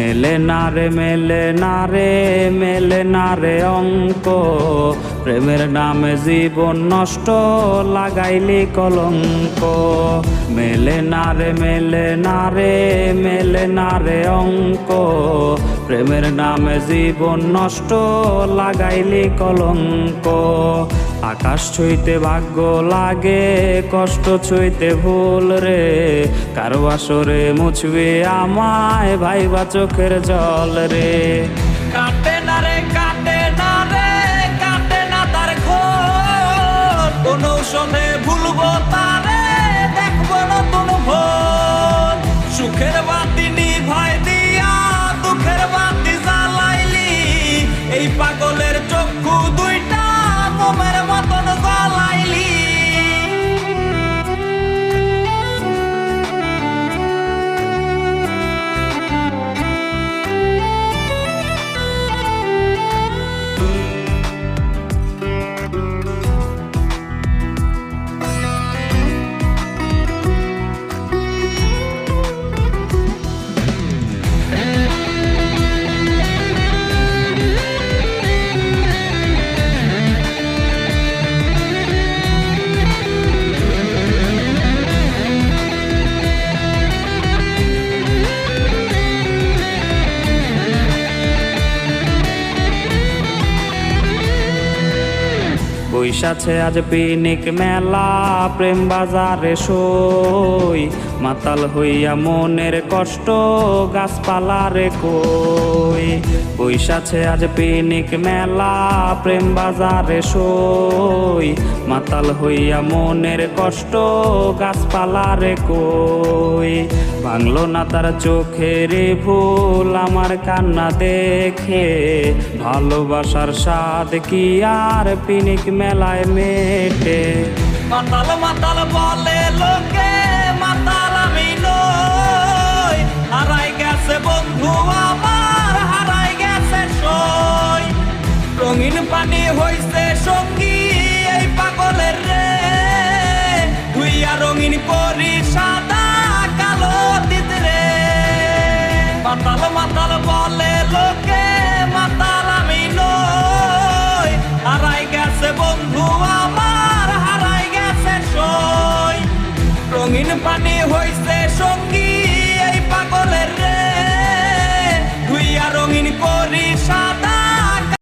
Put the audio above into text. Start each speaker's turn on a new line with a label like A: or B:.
A: মেলে না রে মেলে না রে মেলে না রে অঙ্ক, প্রেমের নামে জীবন নষ্ট লাগাইলি কলঙ্ক। মেলে না রে মেলে না রে মেলে না রে অঙ্ক, প্রেমের নামে জীবন নষ্ট লাগাইলি কলঙ্ক। আকাশ ছুঁইতে ভাগ্য লাগে, কষ্ট ছুঁইতে ভুল রে, কারো আসরে মুছবে আমায় ভাইবা চোখের জল রে।
B: কাটে না রে কাটে না রে কাটে না তার ঘোর, কোন ঔষধে ভুলবো তারে দেখবো নতুন ভোর। সুখের বাতি নিভাই দিয়া দুঃখের বাতি জ্বালাইলি, এই পাগলের চক্ষু দুইটা মোমের মতন জ্বালাইলি।
A: বৈশাছে আজ পিনিক মেলা, প্রেম বাজারে সই, মাতাল হইয়া মনের কষ্ট গাছপালারে কই। বৈশাছে আজ পিনিক মেলা, প্রেম বাজারে সই, মাতাল হইয়া মনের কষ্ট গাছপালারে কই। ভাঙলো না তার চোখের ভুল আমার কান্না দেখে, ভালোবাসার স্বাদ কি আর পিনিক মেলায় মেটে।
B: মাতাল মাতাল বলে লোকে, মাতাল আমি নই, হারাই গেছে বন্ধু আমার হারাই গেছে সই। রঙিন পানি হইছে সঙ্গী এই পাগলের রে, ধুইয়া রঙিন করি সাদা কালো দিত রে। মাতাল মাতাল বলে লোকে, মাতাল আমি নই, হারাই গেছে বন্ধু আমার হারাই গেছে সই। রঙিন পানি হইছে সঙ্গী এই পাগলের রে, ধুইয়া রঙিন